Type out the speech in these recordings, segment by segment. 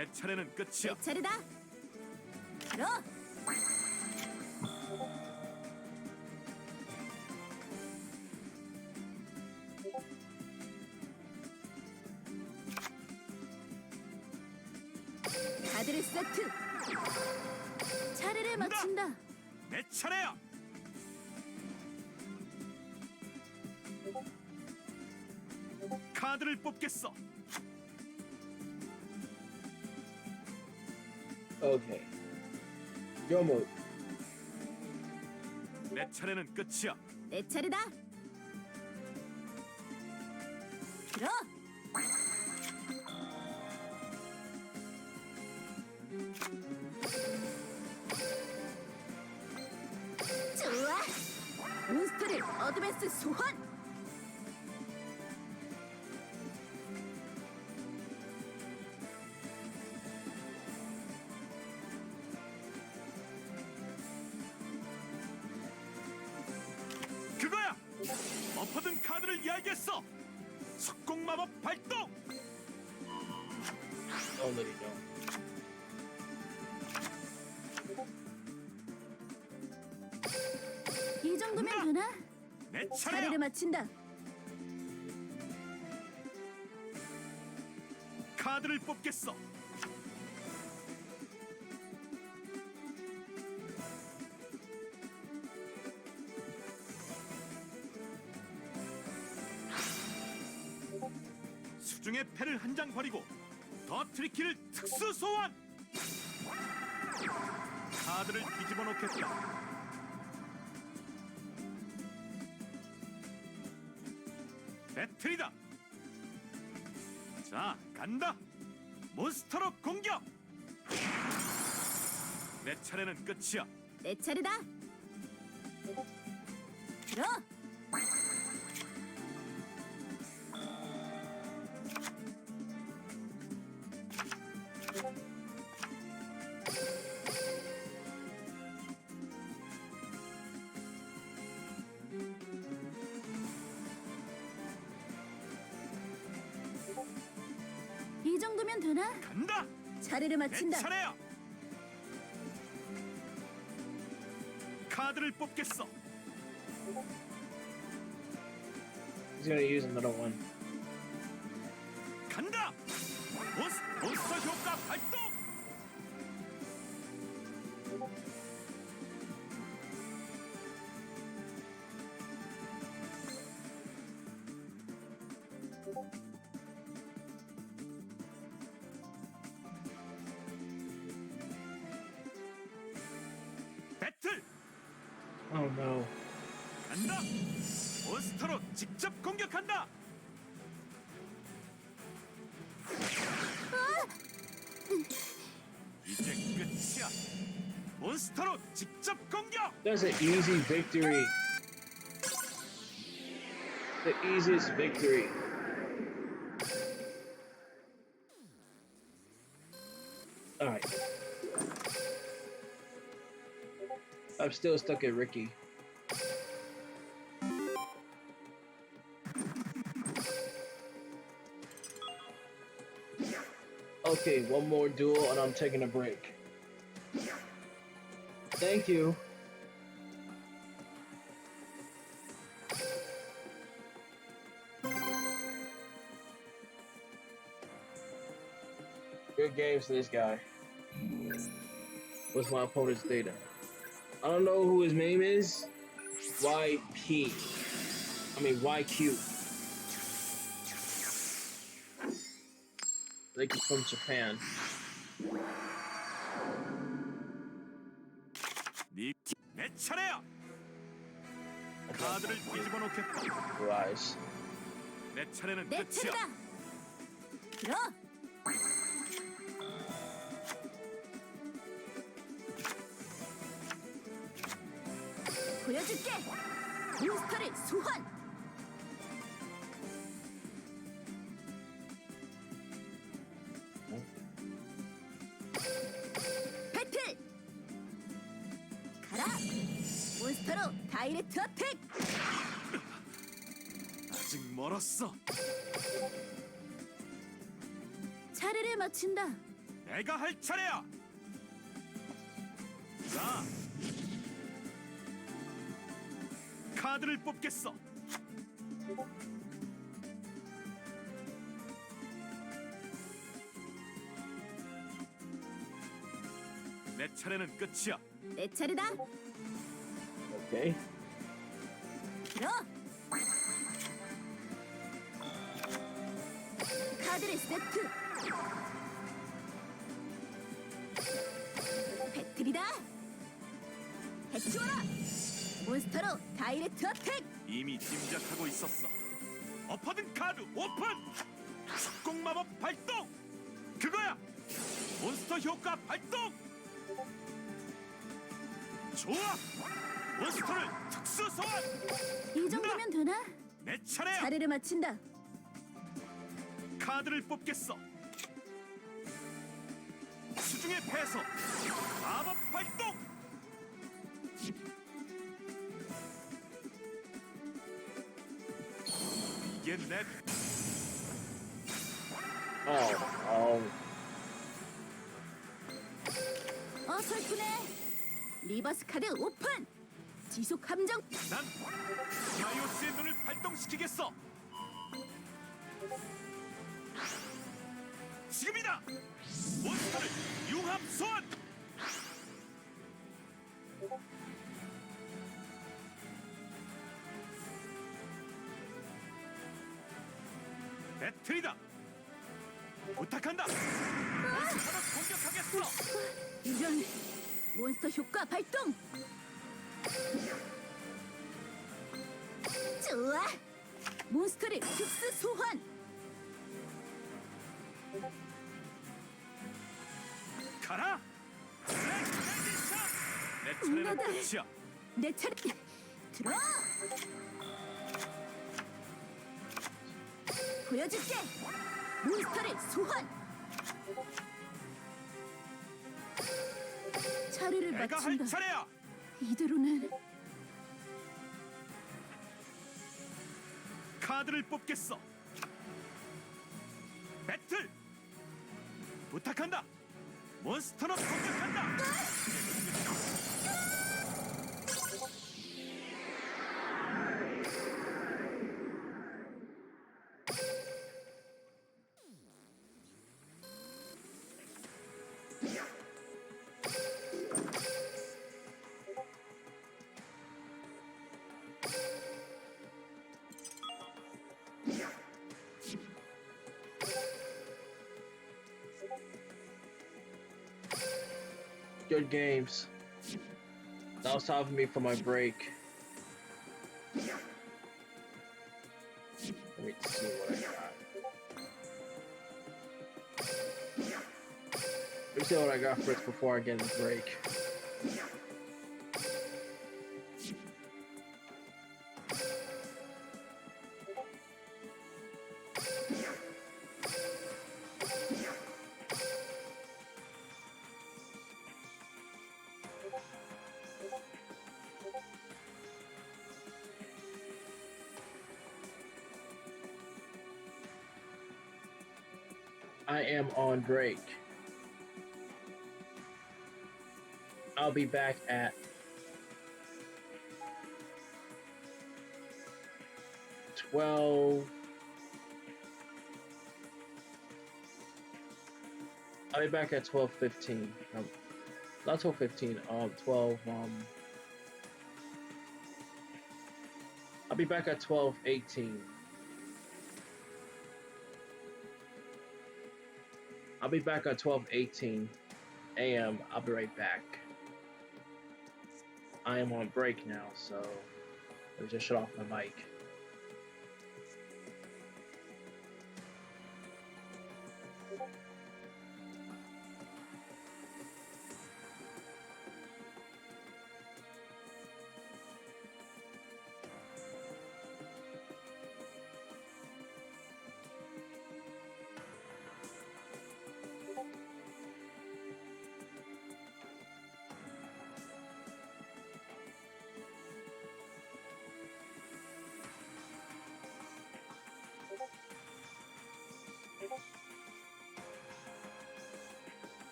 내 차례는 끝이야. 내 차례다. 바로. 카드를 세트. 차례를 마친다. 내 차례야. 카드를 뽑겠어. Okay. Go mode. 내 차례는 끝이야. 내 차례다. 들어. 좋아. 몬스터를 어드밴스 소환. 그거야. 엎어둔 카드를 이야기했어. 속공 마법 발동. 오늘이죠. 이 정도면 되나? 내 차례야. 차례를 마친다. 카드를 뽑겠어. 수중의 패를 한 장 버리고 더 트리키를 특수 소환. 카드를 뒤집어 놓겠다. 배틀이다. 자, 간다. 몬스터로 공격. 내 차례는 끝이야. 내 차례다. 들어. 이 정도면 되나? 간다. 차례를 내 마친다. 차례야. 카드를 뽑겠어. He's gonna use another one. 간다. 몬스터 효과 발동. 배틀. Oh no. 간다. 몬스터로 직접 공격한다. 이제 끝이야. 몬스터로 직접 공격. That's an easy victory. The easiest victory. Alright. I'm still stuck at Ricky. Okay, one more duel and I'm taking a break. Thank you. Good games to this guy. What's my opponent's data? I don't know who his name is. YP. I mean YQ. Like he's from Japan. 내 차례야. 카드를 뒤집어 놓겠다. Rise. 내 차례는 내 끝이야. 차례다. 들어. 보여줄게. 몬스터를 소환. 배틀. 가라. 몬스터로 다이렉트 어택. 아직 멀었어. 차례를 마친다. 내가 할 차례야. 자, 카드를 뽑겠어. 내 차례는 끝이야. 내 차례다. Okay. 들어. 카드를 세트. 배틀이다. 해치워라. 몬스터로 다이렉트 어택. 이미 짐작하고 있었어. 엎어든 카드 오픈. 축복 마법 발동. 그거야. 몬스터 효과 발동. 좋아. 몬스터를 특수 소환. 이 정도면 되나? 내 차례야. 차례를 마친다. 카드를 뽑겠어. 수중의 패소. 마법 발동. 이게 내 설프네. 리버스 카드 오픈. 지속 함정. 난 마이오스의 눈을 발동시키겠어. 지금이다. 몬스터를 융합 소환. 배틀이다. 부탁한다. 몬스터를 공격하겠어. 이런 몬스터 효과 발동. 좋아. 몬스터를 특수 소환. 가라. 내 차례는 나다. 끝이야. 내 차례. 들어. 보여줄게. 몬스터를 소환. 차례를 내가 할 마친다. 차례야. 이대로는 카드를 뽑겠어. 배틀. 부탁한다. 몬스터로 공격한다. Good games. That was time for me for my break. Let me see what I got. Let me see what I got first before I get a break. I am on break. I'll be back at 12. I'll be back at 12:15. Not 12:15. 12. I'll be back at 12:18. I'll be back at 12:18 a.m. I'll be right back. I am on break now, so let me just shut off my mic.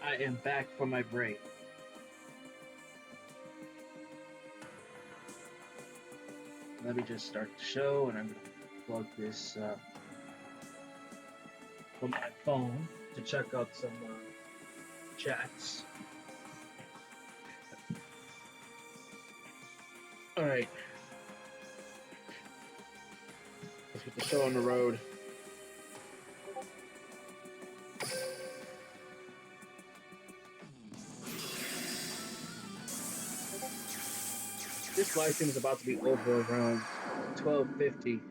I am back from my break. Let me just start the show, and I'm going to plug this from my phone to check out some chats. Alright. Let's get the show on the road. This live stream is about to be over around 12:50.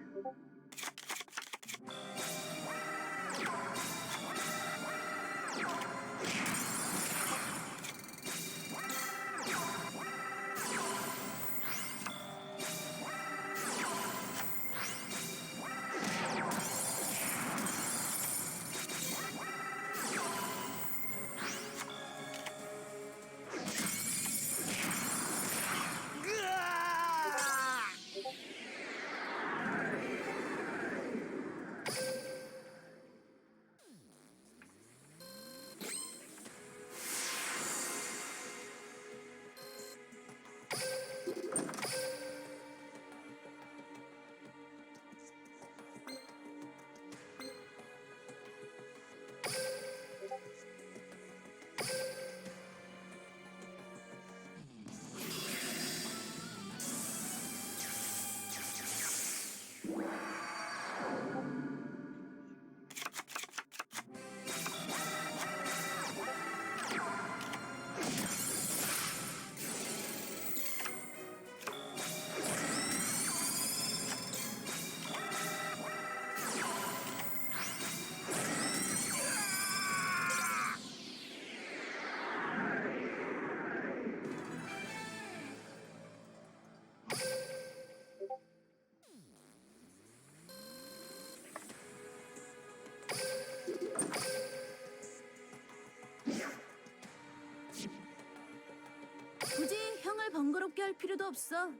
까다롭게 할 필요도 없어.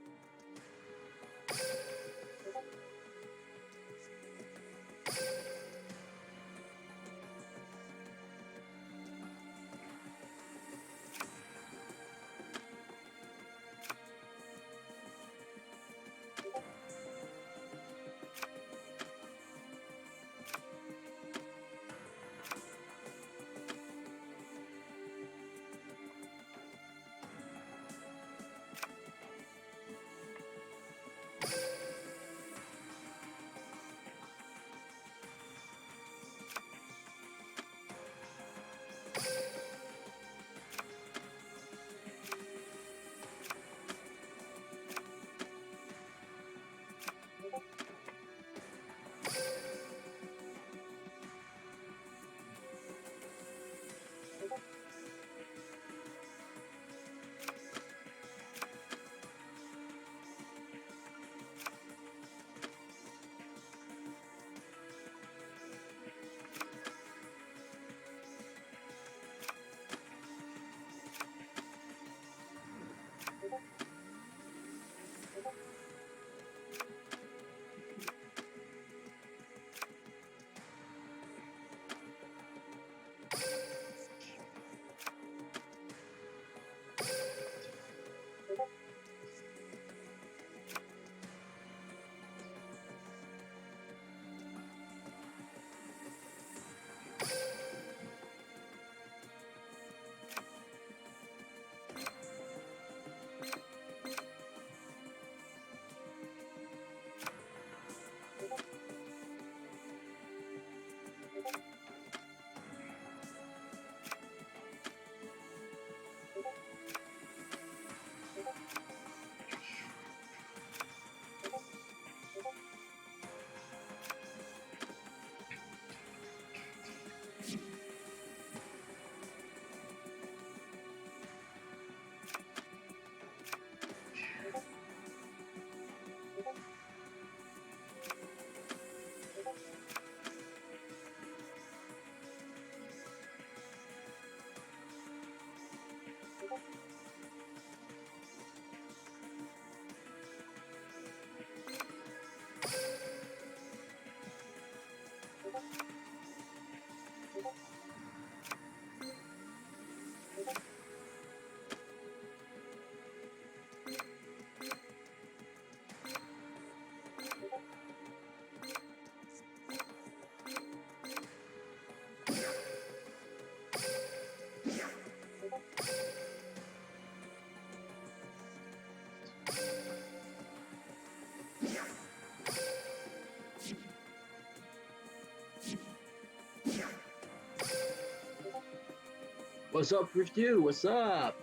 What's up with you? What's up?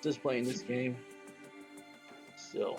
Just playing this game. Still.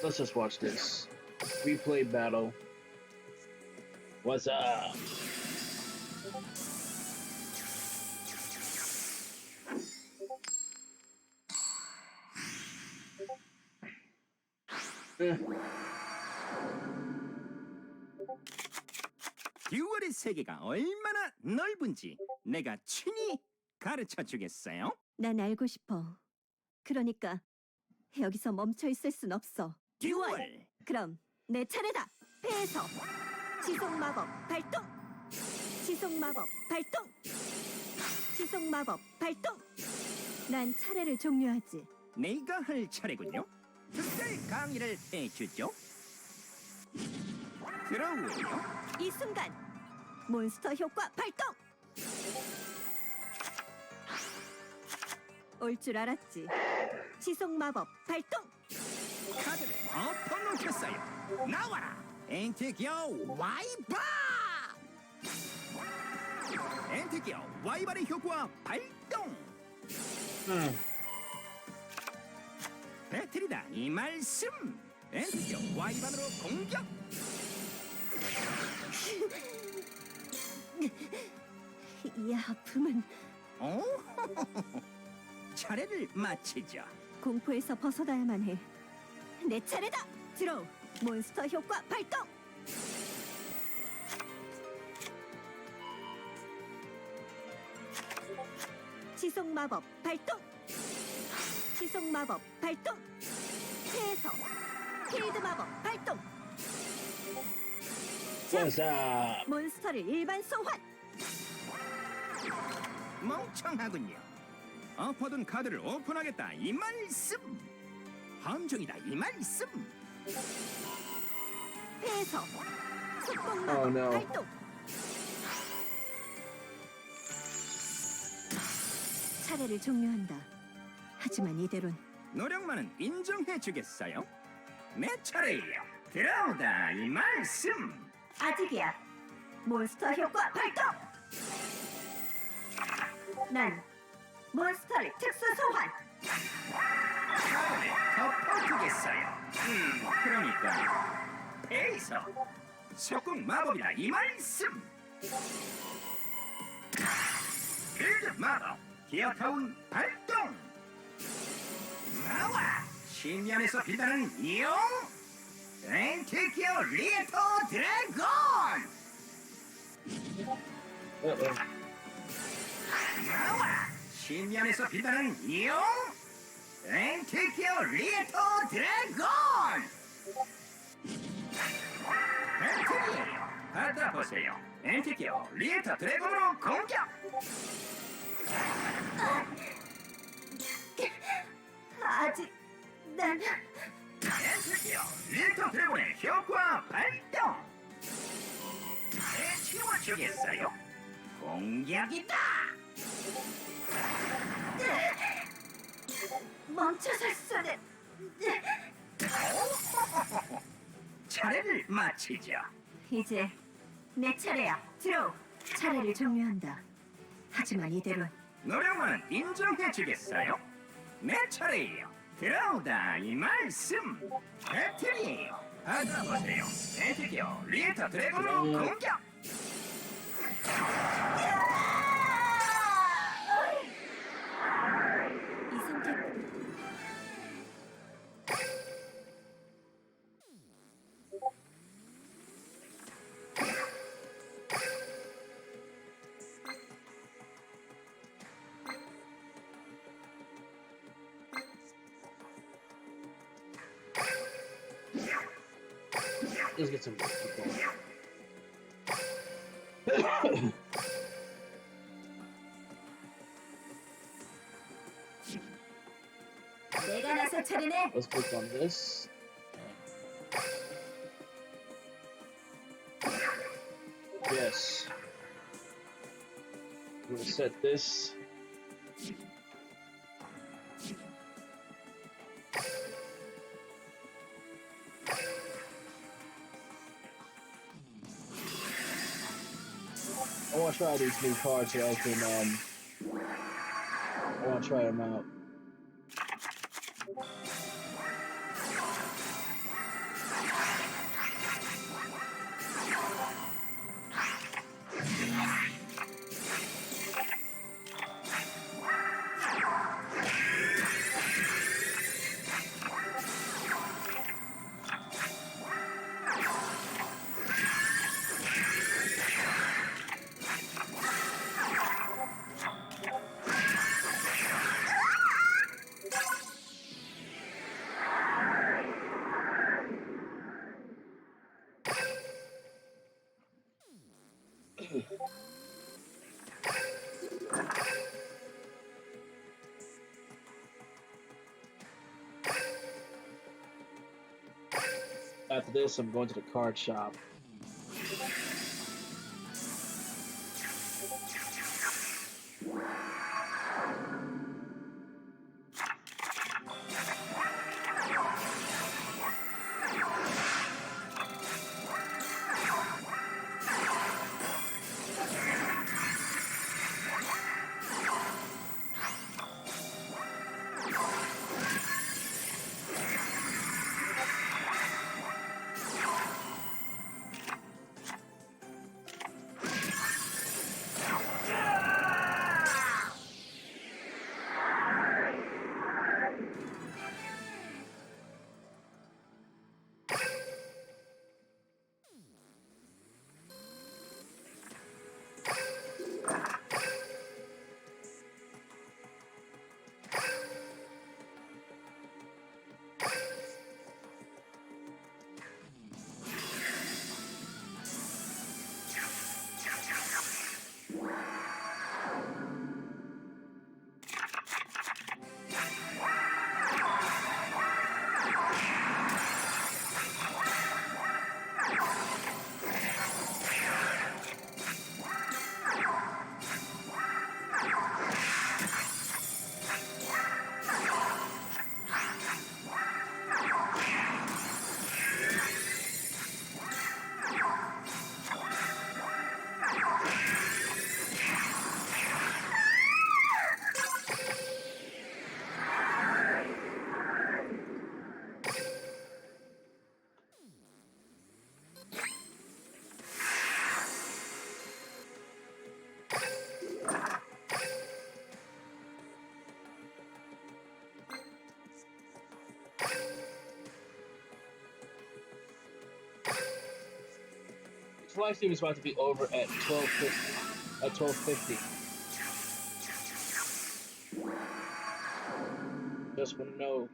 Let's just watch this replay battle. What's up? 듀얼의 세계가 얼마나 넓은지 내가 친히 가르쳐 주겠어요. 난 알고 싶어. 그러니까 여기서 멈춰 있을 순 없어. 듀얼! 그럼 내 차례다. 패해서 지속 마법 발동. 지속 마법 발동. 지속 마법 발동. 난 차례를 종료하지. 내가 할 차례군요. 특별 강의를 해주죠. 들어오요. 이 순간 몬스터 효과 발동. 올 줄 알았지. 지속 마법 발동. 카드를 엎어놓겠어요. 나와라. 엔티기어 와이바. 엔티기어 와이바의 효과 발동. 배틀이다 이 말씀. 엔티기어 와이반으로 공격. 이 아픔은 오, 차례를 마치죠. 공포에서 벗어나야만 해. 내 차례다. 드로우. 몬스터 효과 발동. 지속 마법 발동. 지속 마법 발동. 패에서 필드 마법 발동. What's up? 몬스터를 일반 소환. 멍청하군요. 엎어둔 카드를 오픈하겠다 이 말씀. 함정이다 이 말씀. 패에서 속공 마법 Oh, no. 발동. 차례를 종료한다. 하지만 이대론 노력만은 인정해주겠어요. 내 차례예요. 들어오다 이 말씀. 아직이야. 몬스터 효과 발동. 난 몬스터를 특수 소환. 카드를 덮어두겠어요. 그러니까 페이서 속공 마법이다 이 말씀. 필드 마법 기어타운 발동. 나와 신면에서 빛나는 용 엔티기어 리에터 드래곤. 나와 신면에서 빛나는 용 엔티기어 리에터 드래곤. 배틀이에요. 받아보세요. 엔티기어 리에터 드래곤으로 공격. 아직 난 엔티기어 리에터 드래곤의 효과 발동. 해치워주겠어요. 공격이다. 멈춰설 수는. 차례를 마치죠. 이제 내 차례야. 드로우. 차례를 종료한다. 하지만 이대론 노력만은 인정해주겠어요. 내 차례예요. 들어오다 이 말씀. 배틀이에요. 받아보세요. 엔티기어 리에터 드래곤으로 공격. 이 선택. Let's get some football. 내가 나설 차례네. Let's click on this. Yes. I'm gonna set this. I want to try these new cards so I can, I want to try them out. After this, I'm going to the card shop. This live stream is about to be over at 12:50. At 12:50. Just want to know.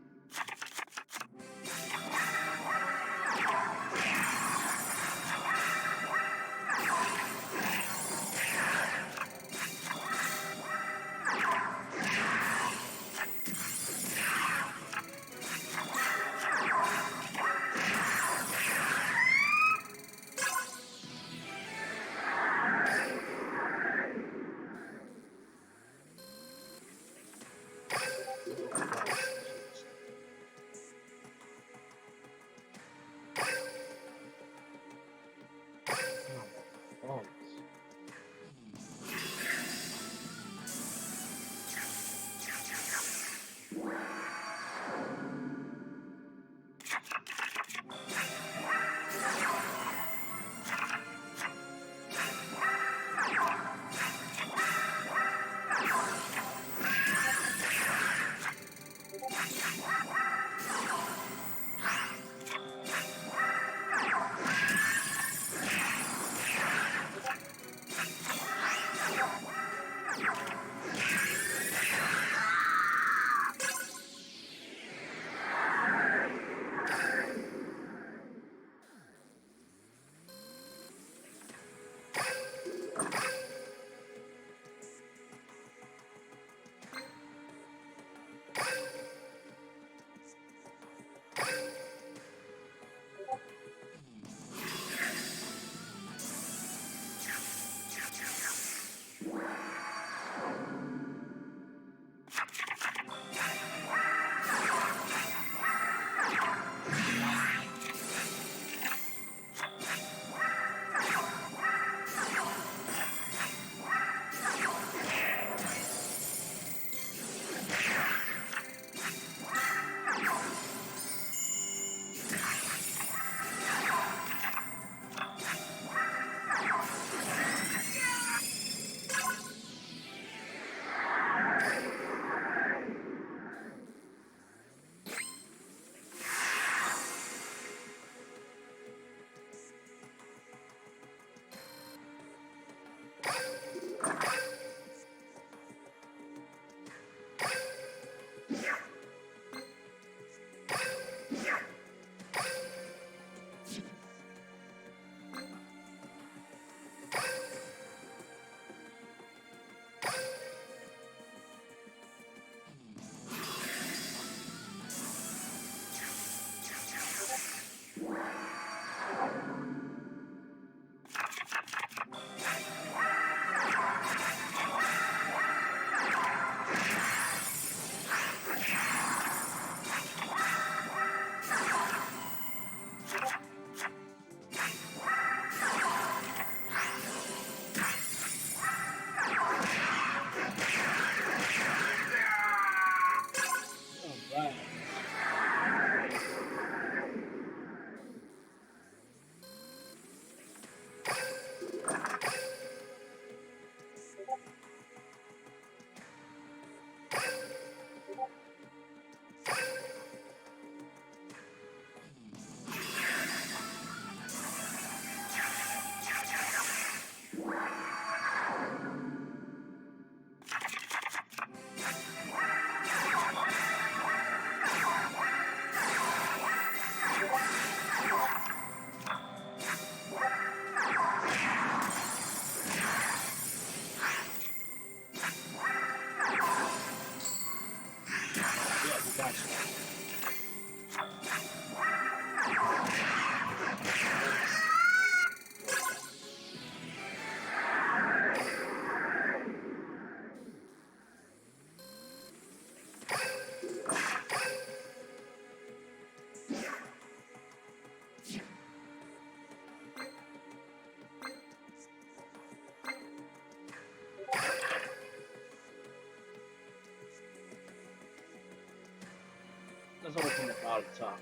out of top.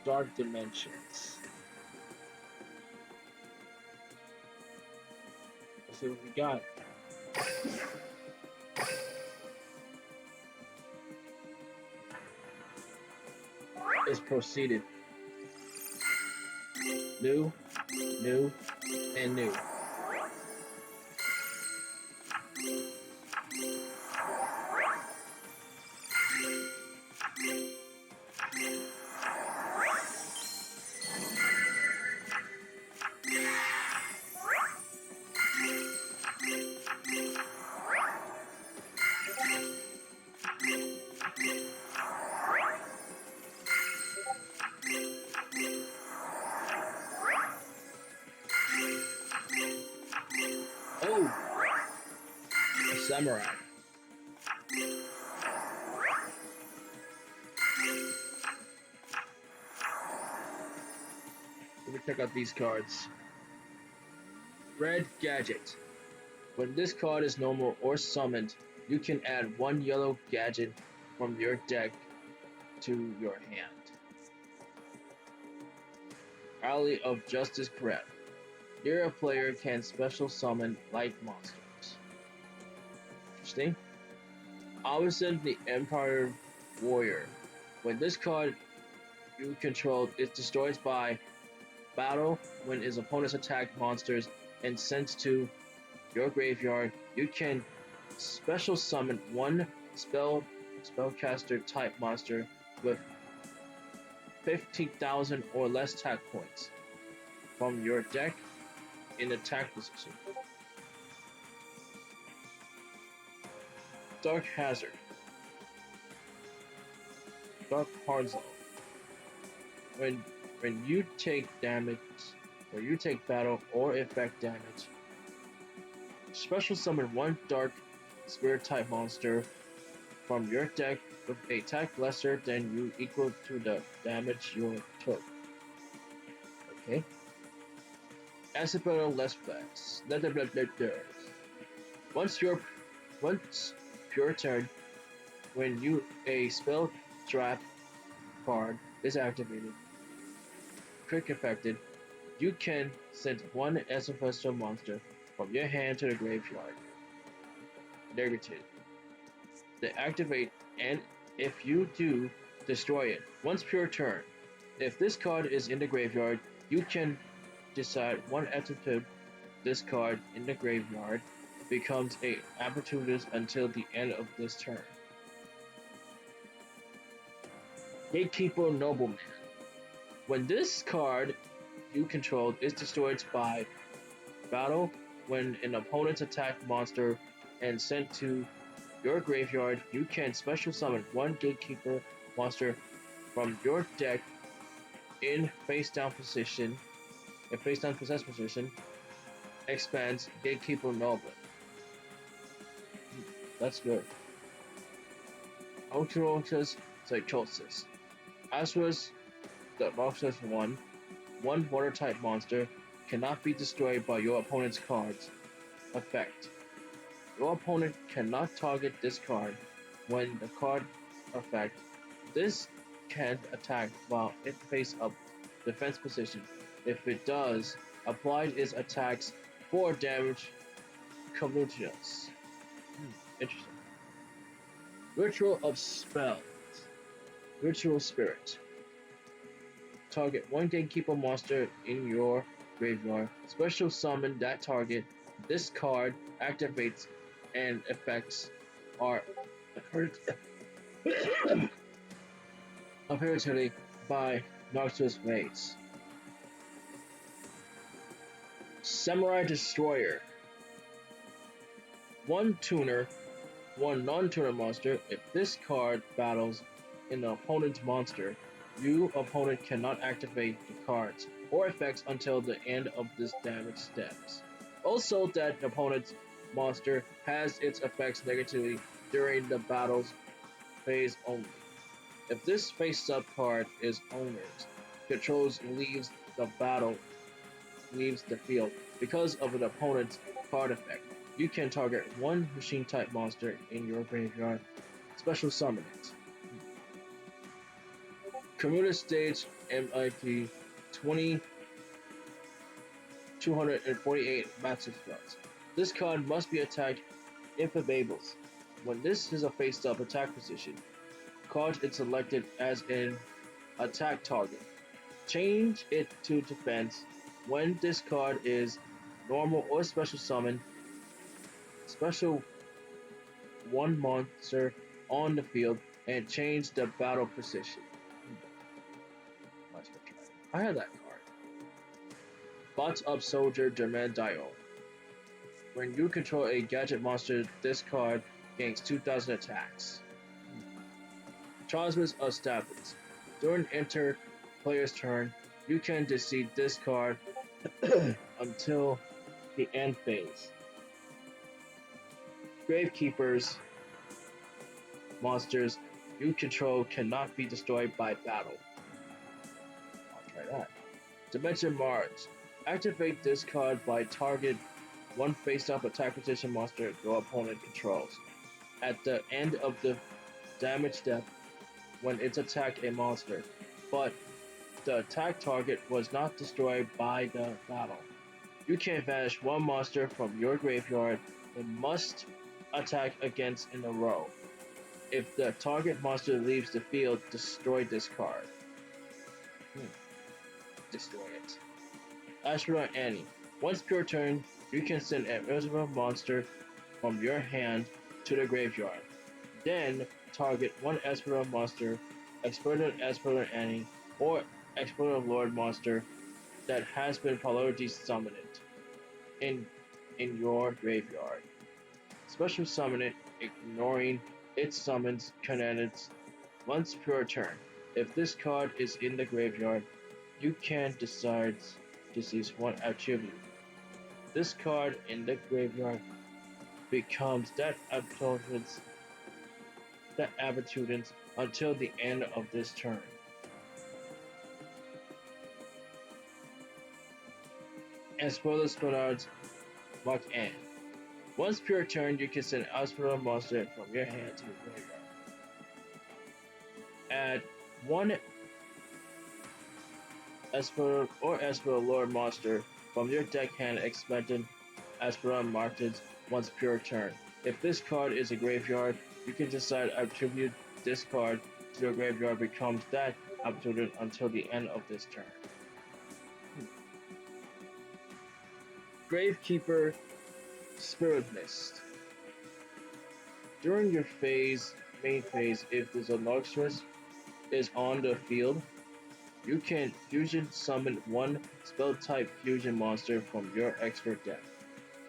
Dark Dimensions. Let's see what we got. It's proceeded. New, new, and new. Oh, a samurai. Let me check out these cards. Red Gadget. When this card is normal or summoned, you can add one yellow gadget from your deck to your hand. Alley of Justice Crab. Here a player can special summon light monsters. Interesting. Obviously, the Empire Warrior. When this card you control is destroyed by battle, when his opponents attack monsters and sent to your graveyard, you can special summon one spellcaster type monster with 50,000 or less attack points from your deck in attack position. Dark Hazard. Dark Hardzone. When you take damage, or you take battle or effect damage, special summon one dark spirit type monster from your deck with a attack lesser than you equal to the damage you took. Okay. Accidental less flags. Once your turn, when a spell trap card is activated, quick affected, you can send one Accidental monster from your hand to the graveyard. Negative. They activate, and if you do, destroy it. Once per turn. If this card is in the graveyard, you can decide one attitude this card in the graveyard becomes a opportunist until the end of this turn. Gatekeeper Nobleman. When this card you control is destroyed by battle, when an opponent's attack monster and sent to your graveyard, you can special summon one Gatekeeper monster from your deck in face down position. In face down possessed position, expands Gatekeeper Noble. That's good. Autorotus Psychosis. As was the Roxas one water type monster cannot be destroyed by your opponent's cards. Effect. Your opponent cannot target this card when the card effect. This can't attack while it face up defense position. If it does, applied its attacks 4 damage cumulations. Interesting. Ritual of Spells. Ritual Spirit. Target one Gatekeeper monster in your graveyard. Special summon that target. This card activates and effects are apparently by Noxus Maze. Samurai Destroyer. One tuner, one non-tuner monster. If this card battles an opponent's monster, your opponent cannot activate the cards or effects until the end of this damage steps. Also, that opponent's monster has its effects negatively during the battle's phase only. If this face-up card is owner's, controls leaves the field because of an opponent's card effect. You can target one machine type monster in your graveyard, special summon it. Commuter Stage MIP 248 massive spells. This card must be attacked if enables. When this is a face-up attack position, card is selected as an attack target. Change it to defense when this card is normal or special summon. Special one monster on the field and change the battle position. I had that card. Bots Up Soldier Demand Dio. When you control a gadget monster, this card gains 2000 attacks. Transmits of Stabbings. During enter player's turn, you can defeat this card until the end phase. Gravekeepers monsters you control cannot be destroyed by battle. I'll try that. Dimension Mars. Activate this card by target one face-up attack position monster your opponent controls. At the end of the damage step, when it's attacked a monster, but the attack target was not destroyed by the battle. You can banish one monster from your graveyard and must attack against in a row. If the target monster leaves the field, destroy this card. Destroy it. Astronaut Annie. Once per turn, you can send an invisible monster from your hand to the graveyard. Then target one Esper monster, Exploded Esper Annie, or Exploded Lord monster that has been polarity summoned in your graveyard. Special summon it, ignoring its summons candidates once per turn. If this card is in the graveyard, you can decide to seize one attribute. This card in the graveyard becomes that opponent's until the end of this turn. Espola Spinards Mark N. Once per turn, you can send Aspera monster from your hand to the graveyard. Add one Aspera or Aspera Lord monster from your deck hand expected Aspera marked once per turn. If this card is a graveyard, you can decide attribute this card to your graveyard becomes that attribute until the end of this turn. Gravekeeper Spirit Mist. During your main phase, if the Zonoxus is on the field, you can fusion summon one spell type fusion monster from your expert deck.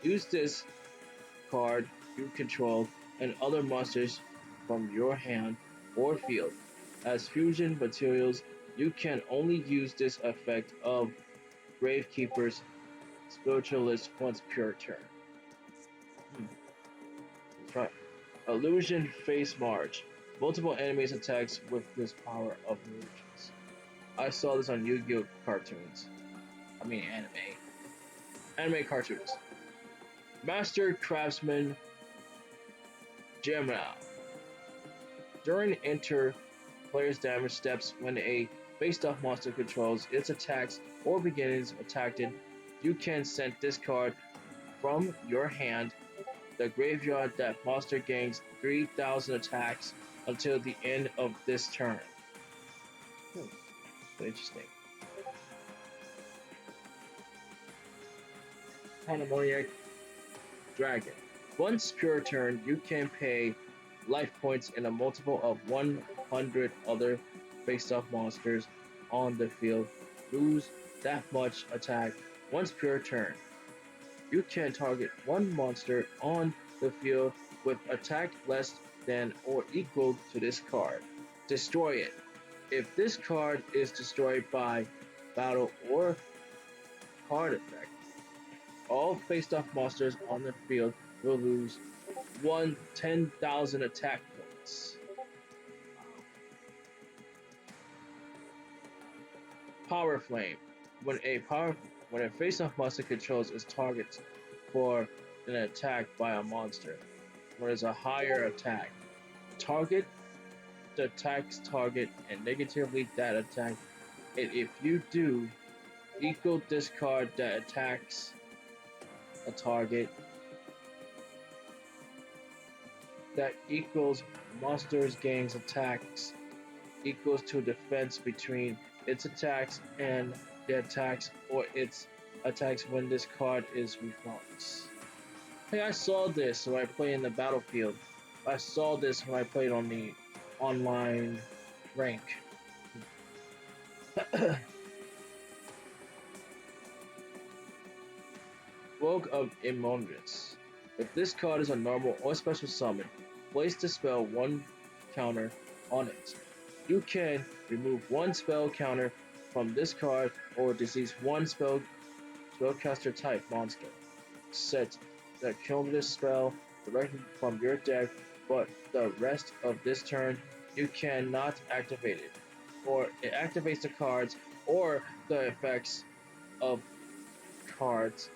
Use this card you control and other monsters from your hand or field. As fusion materials, you can only use this effect of Gravekeeper's Spiritualist once per turn. That's right. Illusion Face March. Multiple enemies attacks with this power of illusions. I saw this on Yu-Gi-Oh cartoons. I mean anime. Anime cartoons. Master Craftsman Gemini. During enter, player's damage steps when a face-off monster controls its attacks or begins attacking, you can send this card from your hand the graveyard. That monster gains 3000 attacks until the end of this turn. Interesting. Pandemoniac Dragon. Once per turn, you can pay life points in a multiple of 100 other face-off monsters on the field. Lose that much attack once per turn. You can target one monster on the field with attack less than or equal to this card. Destroy it. If this card is destroyed by battle or card effect, all face-off monsters on the field will lose 10,000 attack points. Power Flame. When a face-off monster controls its target for an attack by a monster, when it's a higher attack, target the attack's target and negatively that attack. And if you do, equal discard that attacks a target that equals monster's gains attacks equals to difference between its attacks and the attacks or its attacks when this card is refocused. Hey, I saw this when I played in the battlefield. I saw this when I played on the online rank. Vogue of Immonus. If this card is a normal or special summon, place the spell 1 counter on it. You can remove 1 spell counter from this card or disease 1 spellcaster type monster. Set the cumulative spell directly from your deck, but the rest of this turn you cannot activate it, or it activates the cards or the effects of cards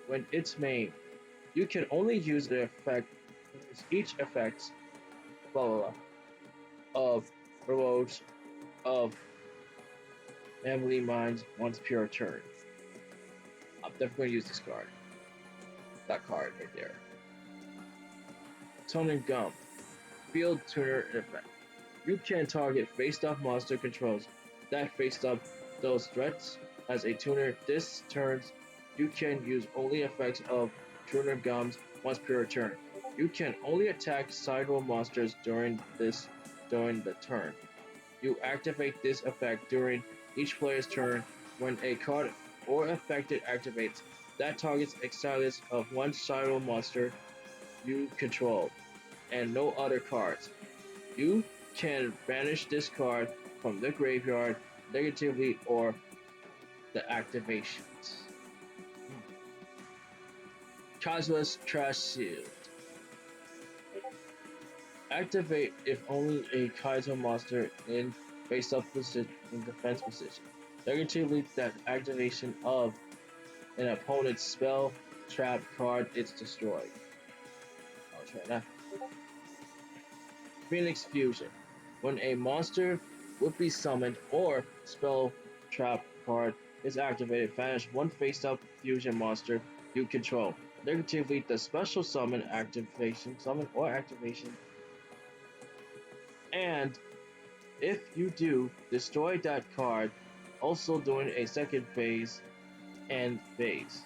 when it's main. You can only use the effect, each effect, blah blah blah, of rewards of Emily Mines once per turn. I'm definitely going to use this card. That card right there. Tone and Gum. Field Tuner effect. You can target face-up monster controls that face up those threats as a tuner. This turns you can use only effects of Tuner Gums once per turn. You can only attack side roll monsters during the turn. You activate this effect during each player's turn when a card or effect it activates that targets Exiles of one side roll monster you control and no other cards. You can banish this card from the graveyard negatively or the activations. Cosmos Trash Shield. Activate if only a Kaizo monster in face-up position in defense position. Negatively, that activation of an opponent's spell trap card is destroyed. I'll try that. Phoenix Fusion. When a monster would be summoned or spell trap card is activated, banish 1 face-up fusion monster you control. Negatively, the special summon or activation, and if you do, destroy that card, also during a second phase and phase.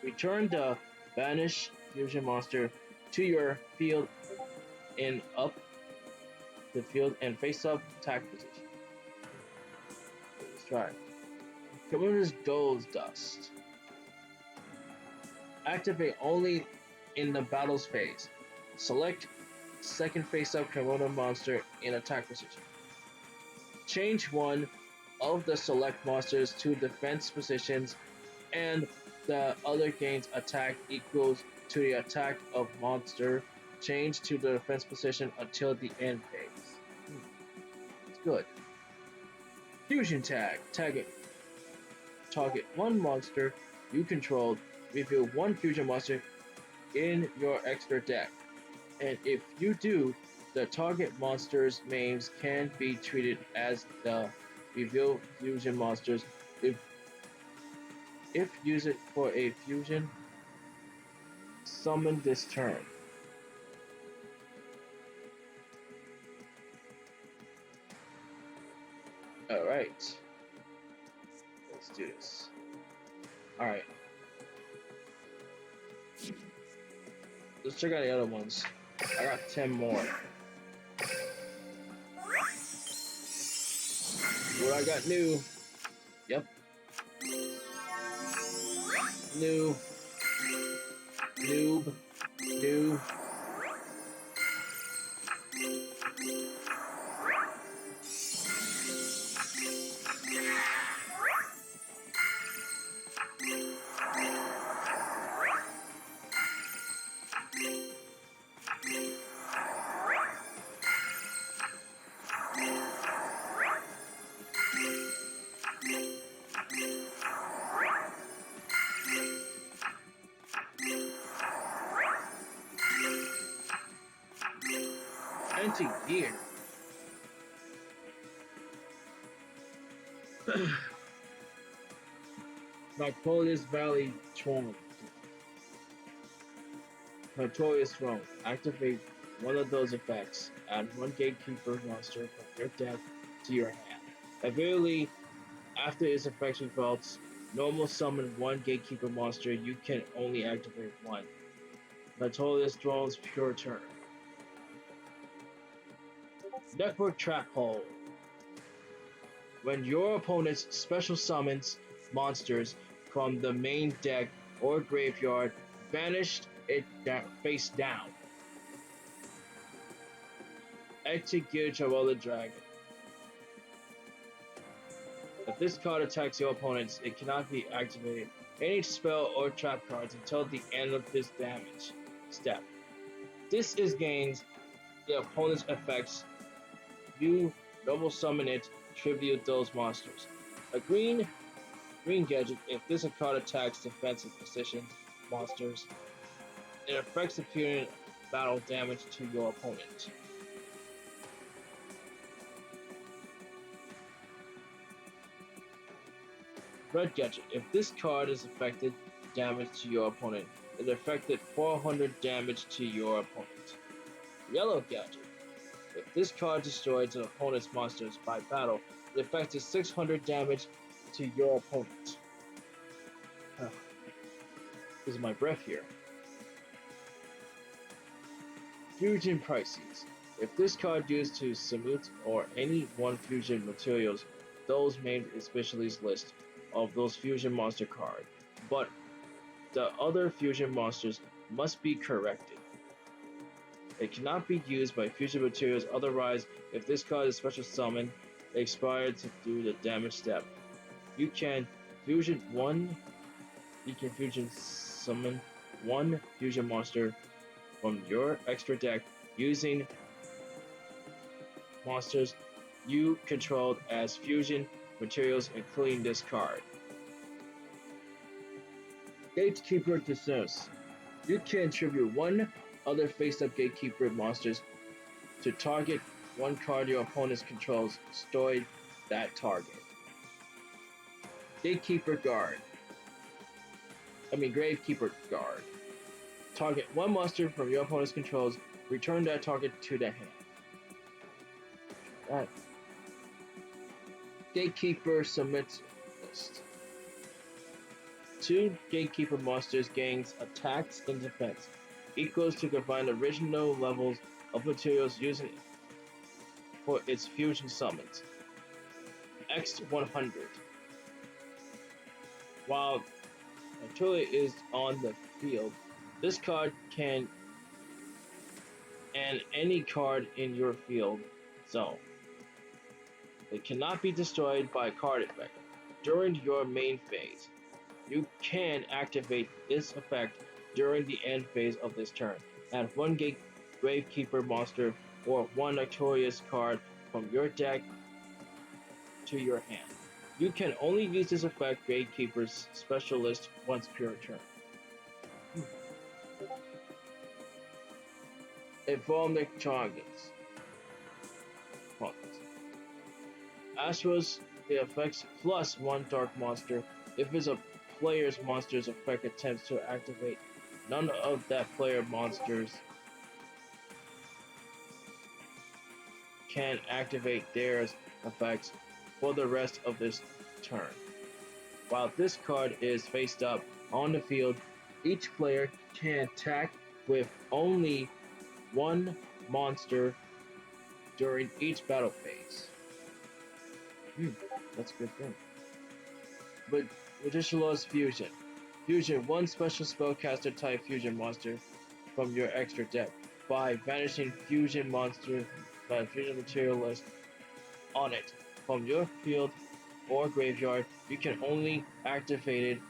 Return the banished fusion monster to your field in up the field and face up attack position. Let's try. Commander's Gold Dust. Activate only in the battle's phase. Select second face-up Corona monster in attack position. Change one of the select monsters to defense positions, and the other gains attack equals to the attack of monster. Change to the defense position until the end phase. It's good. Fusion Tag. Tag it. Target 1 monster you control. Reveal 1 fusion monster in your extra deck. And if you do, the target monster's names can be treated as the reveal fusion monsters if use it for a fusion summon this turn. Alright. Let's do this. Alright. Let's check out the other ones. I got 10 more. What I got new? Yep. New. Noob. New. multi-year. Notorious Valley Throne. Notorious Throne. Activate one of those effects. Add one Gatekeeper monster from your deck to your hand. Immediately after its effect results, normal summon one Gatekeeper monster. You can only activate one. Notorious Throne's pure turn. Network Trap Hole. When your opponent special summons monsters from the main deck or graveyard, banish it face down. Execute the Dragon. If this card attacks your opponents, it cannot be activated any spell or trap cards until the end of this damage step. This is gains the opponent's effects. You double summon it, tribute those monsters. A green gadget, if this card attacks defensive position monsters, it affects appearing battle damage to your opponent. Red gadget, if this card is affected damage to your opponent, it affected 400 damage to your opponent. Yellow gadget, if this card destroys an opponent's monsters by battle, it affected 600 damage to your opponent. This is my breath here. Fusion Crises. If this card used to submit or any one fusion materials, those made a specialist list of those fusion monster cards, but the other fusion monsters must be corrected. It cannot be used by fusion materials, otherwise, if this card is special summoned, it expires to do the damage step. You can fusion summon one fusion monster from your extra deck using monsters you controlled as fusion materials, including this card. Gatekeeper Dismiss. You can tribute one other face-up Gatekeeper monsters to target one card your opponent controls, destroy that target. Gravekeeper Guard. Target one monster from your opponent's controls, return that target to the hand. Right. Gatekeeper Submit List. 2 Gatekeeper monsters gains attacks and defense, equals to combine original levels of materials using for its fusion summons. X100. While Artillery is on the field, this card can and any card in your field zone. It cannot be destroyed by card effect. During your main phase, you can activate this effect during the end phase of this turn. Add one Gravekeeper monster or one Notorious card from your deck to your hand. You can only use this effect Gravekeeper's specialist once per turn. Informic targets. Astra's the effects plus one dark monster. If it's a player's monster's effect attempts to activate, none of that player monsters can activate their effects for the rest of this turn. While this card is faced up on the field, each player can attack with only one monster during each battle phase. That's a good thing. But Magician's Fusion. Fusion one special spellcaster type fusion monster from your extra deck by banishing fusion monster by fusion material list on it from your field or graveyard. You can only activate it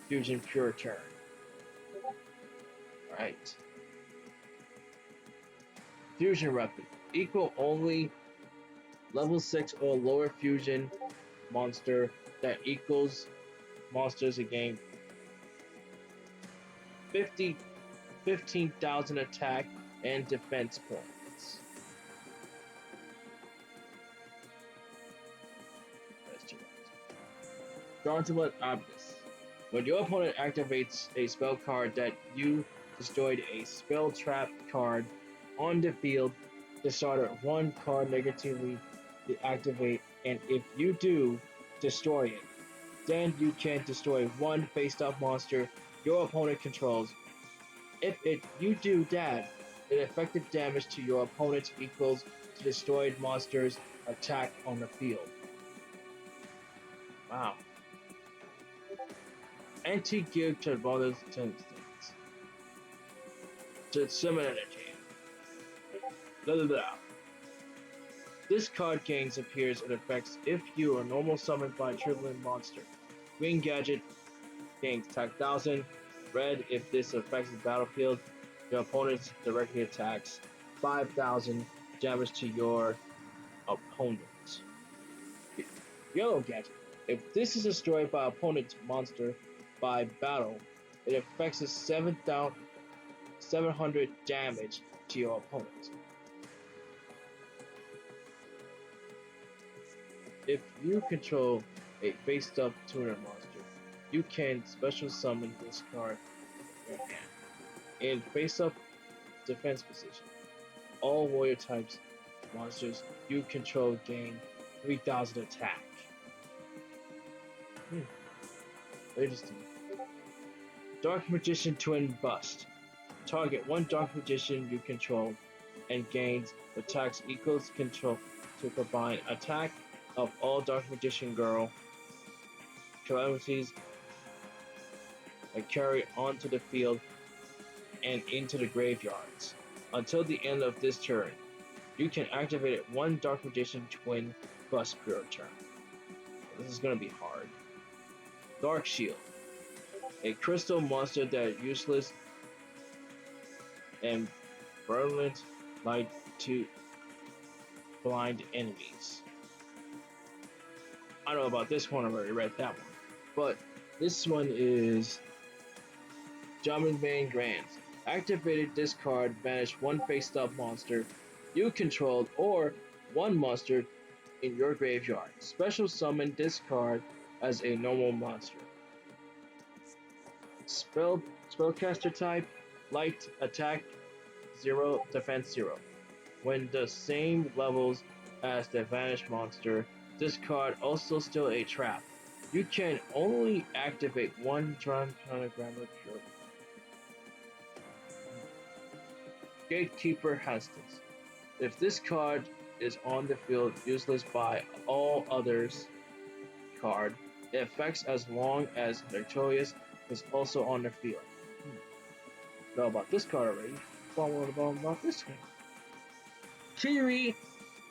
fusion pure turn. Alright. Fusion weapon. Equal only level 6 or lower fusion monster that equals monsters a game 15,000 attack and defense points. Gauntlet Abyss. When your opponent activates a spell card that you destroyed a spell trap card on the field, discard one card negatively deactivate, and if you do, destroy it. Then you can destroy one face-up monster your opponent controls. If you do that, the effective damage to your opponent equals to destroyed monster's attack on the field. Wow. Anti-gear to bonus instincts. To summon energy. Blah, blah, blah. This card gains appears and effects if you are normal summoned by a tripling monster. Green gadget gains attack 1000. Red if this affects the battlefield, your opponent directly attacks 5000 damage to your opponent. Yellow gadget. If this is destroyed by opponent's monster by battle, it affects 700 damage to your opponent. If you control a face-up tuner monster, you can special summon this card in your hand. In face-up defense position, all warrior types monsters you control gain 3000 attack. Interesting. Dark Magician Twin Bust. Target one Dark Magician you control and gains attacks equals control to combine attack of all Dark Magician Girl calamities that carry onto the field and into the graveyards. Until the end of this turn, you can activate it one Dark Magician Twin Bust per turn. This is gonna be hard. Dark Shield. A crystal monster that is useless and virulent like to blind enemies. I don't know about this one, I've already read that one. But this one is Jamin Bane Grants. Activated this card, banish one face-up monster you controlled or one monster in your graveyard. Special summon this card as a normal monster. Spellcaster type, light, attack 0, defense 0. When the same levels as the vanished monster, this card also still a trap. You can only activate one Drawn Pentagram Cure. Gatekeeper Hastings. If this card is on the field, useless by all others card, it affects as long as Victorious is also on the field. Know about this card already. What about this one? Kiri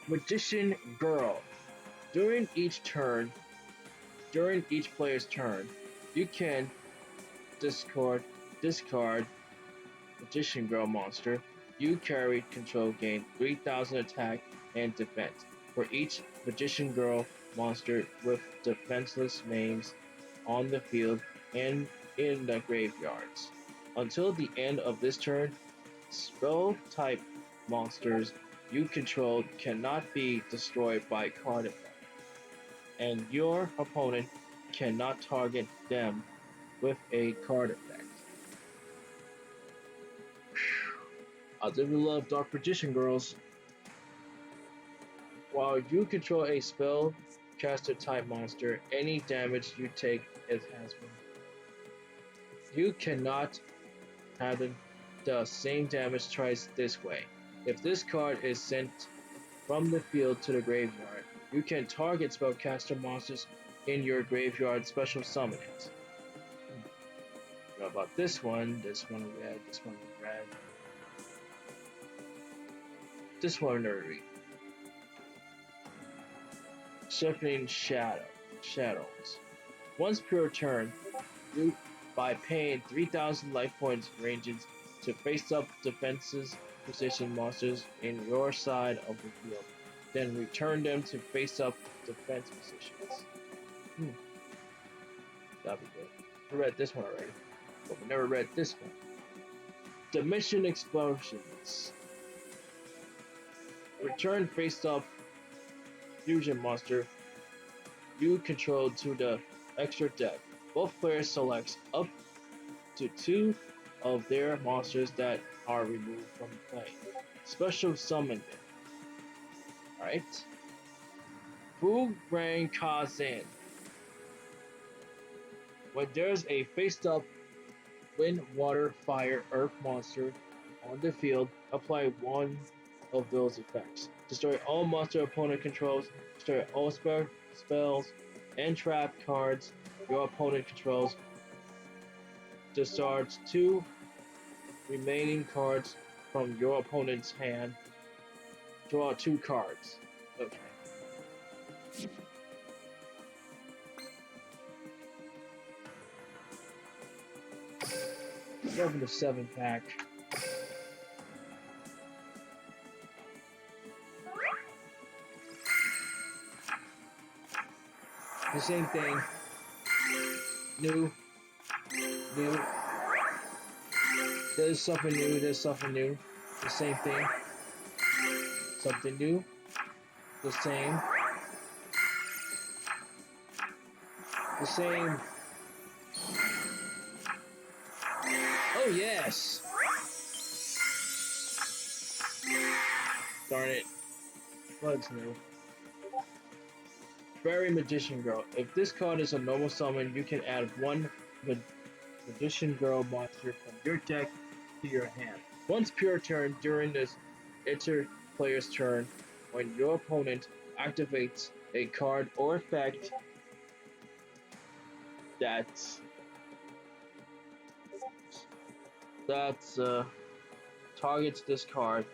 Magician Girl. During each player's turn, you can discard Magician Girl monster you carry control gain 3000 attack and defense for each Magician Girl monster with defenseless names on the field and in the graveyards. Until the end of this turn, spell type monsters you control cannot be destroyed by card effect, and your opponent cannot target them with a card effect. I do love Dark Magician Girls. While you control a spell caster type monster, any damage you take is has been. You cannot have the same damage twice this way. If this card is sent from the field to the graveyard, you can target spellcaster monsters in your graveyard, special summon it. What about this one? This one red, this one red. This one never read. Shifting shadows. Once per turn, you by paying 3000 life points ranges to face up defenses position monsters in your side of the field. Then return them to face up defense positions. That'd be good. We read this one already, but we never read this one. Dimension Explosions. Return face up fusion monster you control to the extra deck. Both players select up to 2 of their monsters that are removed from play. Special summon them. Alright. Fu Rang Kazan. When there's a face-up wind, water, fire, earth monster on the field, apply one of those effects. Destroy all monster opponent controls, destroy all spells and trap cards your opponent controls, discard 2 remaining cards from your opponent's hand, draw 2 cards. Okay. Open the 7-pack. The same thing. New. There's something new. The same thing. Something new. The same. Oh yes! Darn it. What's new? Fairy Magician Girl. If this card is a normal summon, you can add one Magician Girl monster from your deck to your hand. Once per turn during this player's turn, when your opponent activates a card or effect that targets this card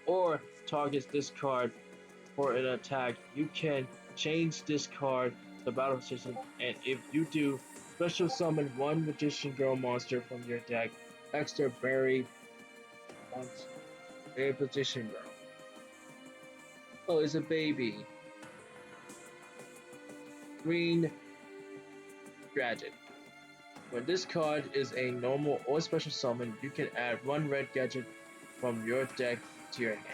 or targets this card for an attack, you can change this card to battle position, and if you do, special summon one Magician Girl monster from your deck. Extra Berry once a Magician Girl. Oh, it's a baby. Green Dragon. When this card is a normal or special summon, you can add one red gadget from your deck to your hand.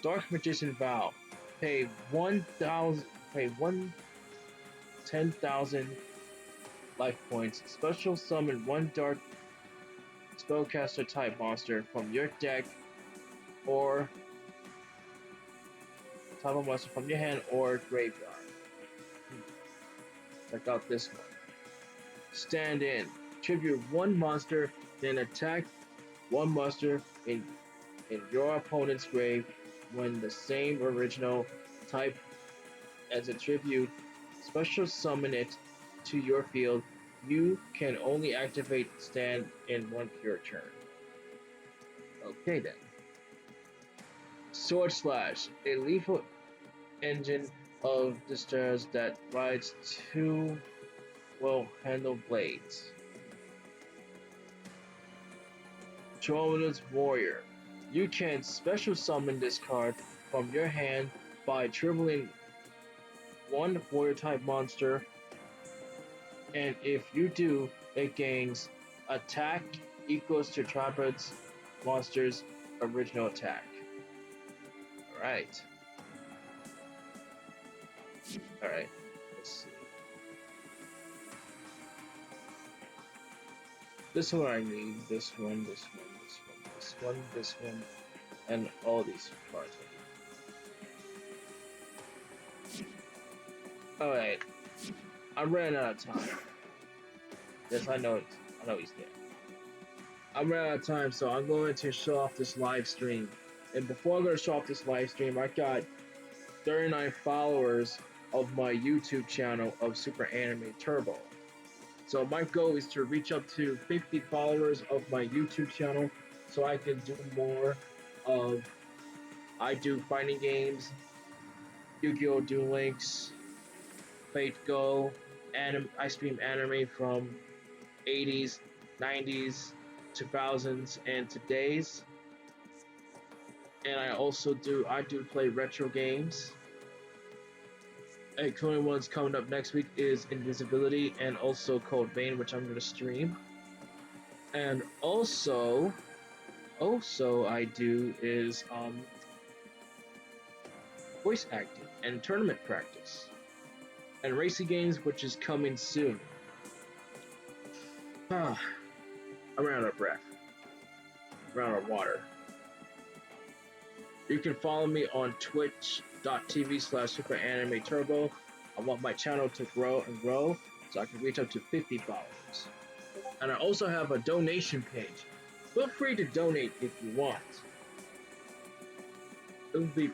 Dark Magician Vow. Pay 10,000 life points. Special summon one dark spellcaster type monster from your deck or type of monster from your hand or graveyard. Check out this one. Stand in. Tribute one monster, then attack one monster in your opponent's grave when the same original type as a tribute. Special summon it to your field. You can only activate stand in one pure turn. Okay then. Sword Slash, a lethal engine of distress that rides 2 well-handled blades. Trollo's Warrior. You can special summon this card from your hand by tripling one warrior type monster, and if you do, it gains attack equals to Trapper's monster's original attack. Alright. Alright, let's see. This one I need, this one, and all these cards. Alright. I'm running out of time. Yes, I know he's there. I'm running out of time, so I'm going to show off this live stream. And before I'm going to show off this live stream, I got 39 followers of my YouTube channel of Super Anime Turbo. So my goal is to reach up to 50 followers of my YouTube channel so I can do more of, I do fighting games, Yu-Gi-Oh! Duel Links, Fate Go, I stream anime from 80s, 90s, 2000s, and today's. And I do play retro games. A current one's coming up next week is Invisibility and also Code Vein, which I'm going to stream. And also I do is voice acting and tournament practice. and racing games, which is coming soon. I'm out of breath. I'm out of water. You can follow me on twitch.tv/superanimeturbo. I want my channel to grow and grow so I can reach up to 50 followers. And I also have a donation page. Feel free to donate if you want. It'll be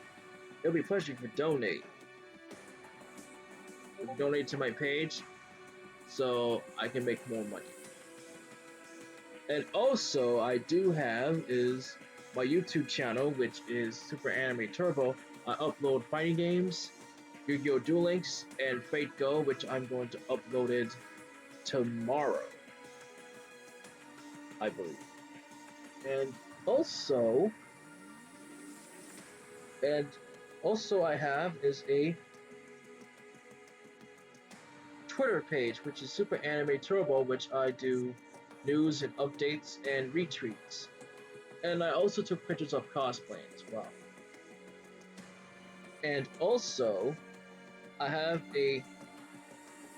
a pleasure if you donate. Donate to my page so I can make more money. And also, I do have is my YouTube channel, which is Super Anime Turbo. I upload fighting games, Yu-Gi-Oh! Duel Links, and Fate Go, which I'm going to upload it tomorrow, I believe. And also I have is a Twitter page, which is Super Anime Turbo, which I do news and updates and retweets. And I also took pictures of cosplaying as well. And also, I have a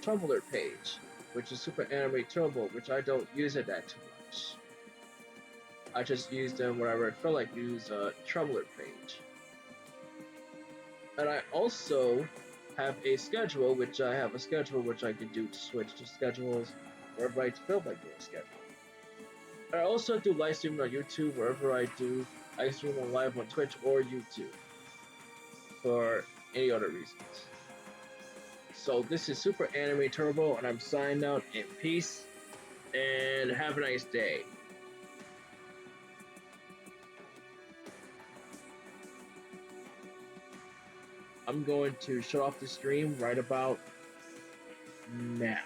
Tumblr page, which is Super Anime Turbo, which I don't use it that too much. I just use them whenever I feel like use a Tumblr page. And I also have a schedule, which I can do to switch to schedules wherever I feel like doing a schedule. I also do live streaming on YouTube wherever I do. I stream on live on Twitch or YouTube for any other reasons. So this is Super Anime Turbo, and I'm signing out in peace, and have a nice day. I'm going to shut off the stream right about now.